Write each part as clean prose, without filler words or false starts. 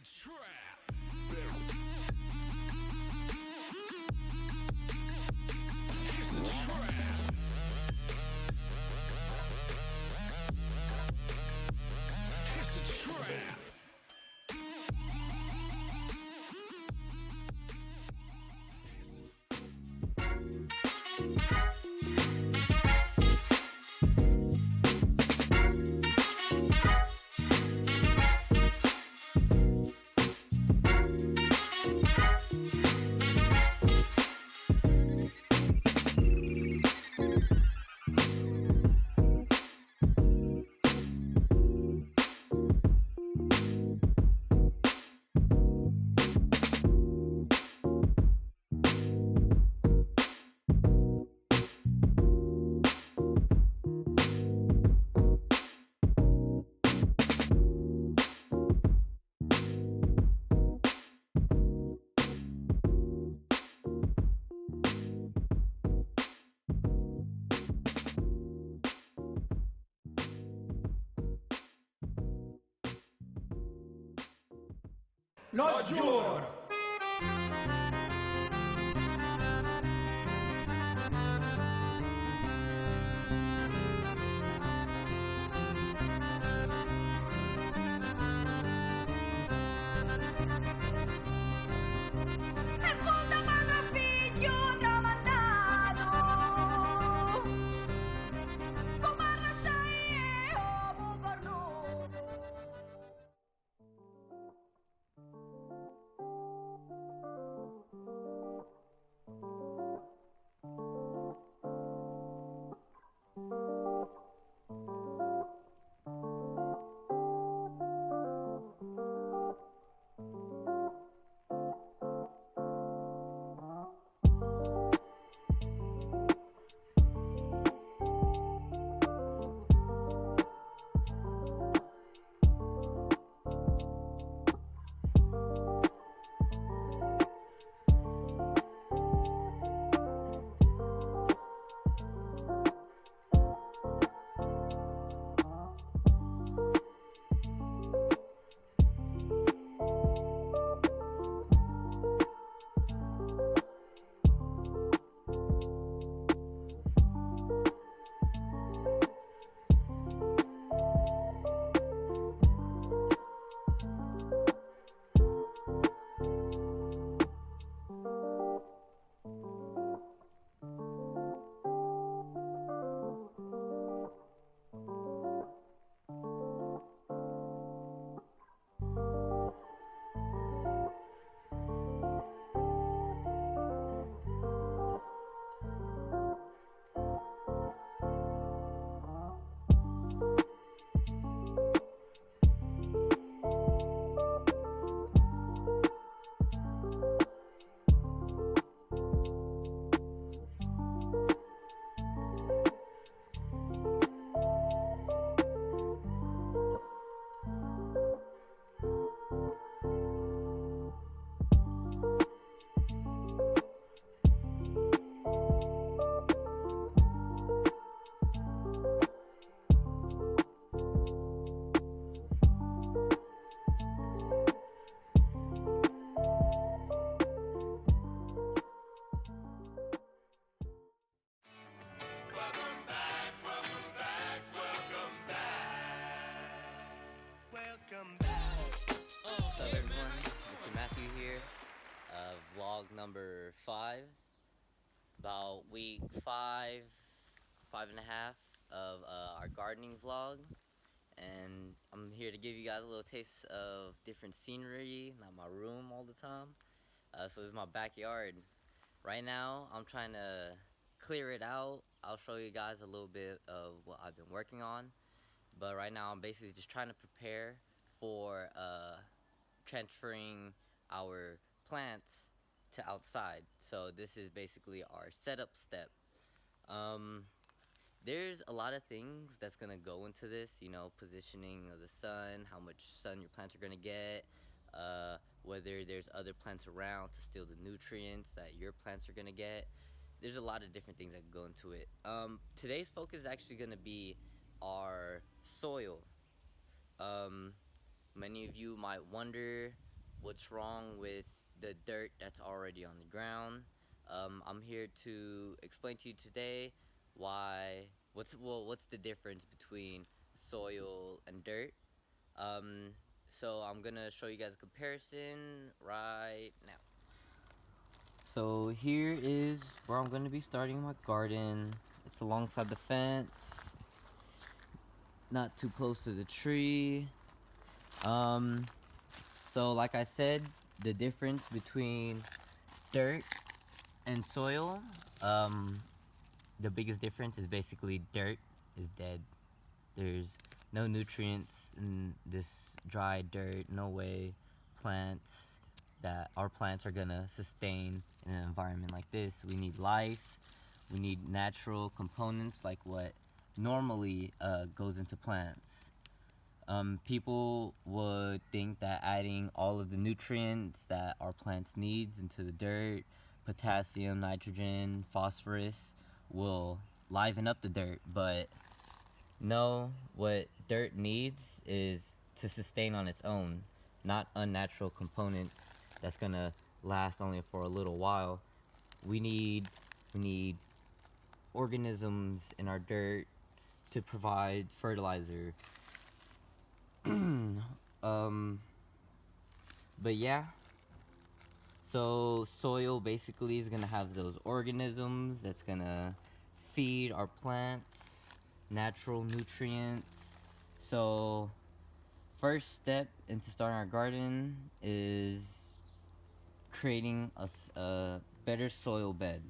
a trap. It's a trap. It's a trap. Lo giuro! E fondo madre e figlio tramandato, come sei e uomo cornuto. What's up, everyone? Mr. Matthew here. Vlog number 5. About week 5, 5.5 of our gardening vlog. And I'm here to give you guys a little taste of different scenery, not my room all the time. So this is my backyard. Right now, I'm trying to clear it out. I'll show you guys a little bit of what I've been working on. But right now, I'm basically just trying to prepare for transferring our plants to outside. So this is basically our setup step. There's a lot of things that's gonna go into this, positioning of the sun, how much sun your plants are gonna get, whether there's other plants around to steal the nutrients that your plants are gonna get. There's a lot of different things that go into it. Today's focus is actually gonna be our soil. Many of you might wonder what's wrong with the dirt that's already on the ground. I'm here to explain to you today what's the difference between soil and dirt. Um, so I'm gonna show you guys a comparison right now. So here is where I'm gonna be starting my garden. It's alongside the fence, not too close to the tree. So like I said, the difference between dirt and soil, the biggest difference is basically dirt is dead. There's no nutrients in this dry dirt. No way our plants are gonna sustain in an environment like this. We need life. We need natural components like what normally goes into plants. People would think that adding all of the nutrients that our plants needs into the dirt, potassium, nitrogen, phosphorus, will liven up the dirt, but no, what dirt needs is to sustain on its own, not unnatural components that's gonna last only for a little while. We need organisms in our dirt to provide fertilizer. But yeah, so soil basically is gonna have those organisms that's gonna feed our plants natural nutrients. So first step into starting our garden is creating a better soil bed.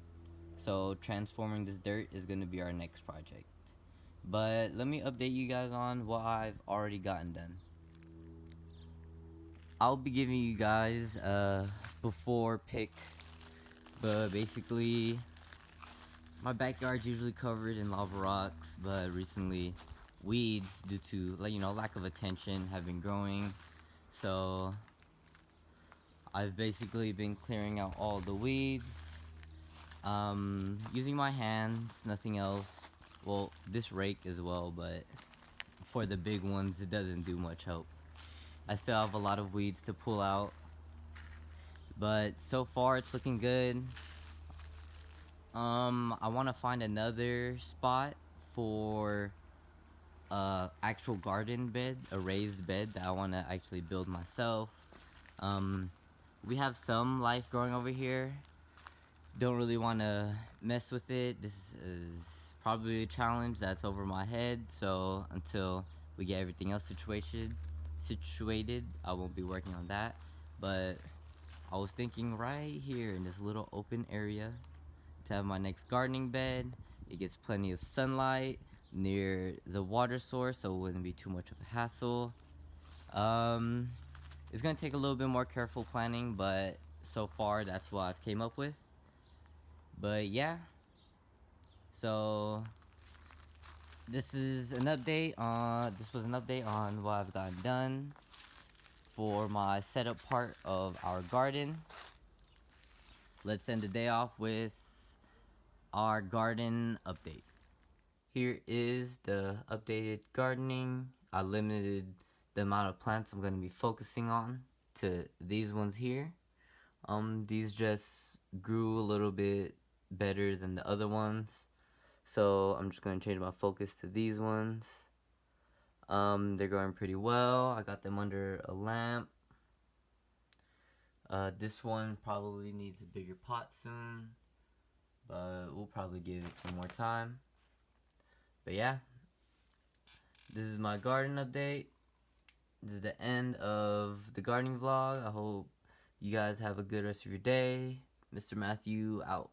So transforming this dirt is gonna be our next project. But let me update you guys on what I've already gotten done. I'll be giving you guys a before pic, but basically my backyard's usually covered in lava rocks, but recently weeds due to lack of attention have been growing. So I've basically been clearing out all the weeds, using my hands, nothing else. Well, this rake as well, but for the big ones it doesn't do much help. I still have a lot of weeds to pull out, but so far it's looking good. I want to find another spot for actual garden bed, a raised bed that I want to actually build myself. We have some life growing over here. Don't really want to mess with it. This is probably a challenge that's over my head, so until we get everything else situated, I won't be working on that. But I was thinking right here in this little open area to have my next gardening bed. It gets plenty of sunlight near the water source, so it wouldn't be too much of a hassle. It's gonna take a little bit more careful planning, but so far that's what I've came up with. But yeah, so this was an update on what I've gotten done for my setup part of our garden. Let's end the day off with our garden update. Here is the updated gardening. I limited the amount of plants I'm going to be focusing on to these ones here. These just grew a little bit better than the other ones, so I'm just going to change my focus to these ones. They're growing pretty well. I got them under a lamp. This one probably needs a bigger pot soon, but we'll probably give it some more time. But yeah, this is my garden update. This is the end of the gardening vlog. I hope you guys have a good rest of your day. Mr. Matthew out.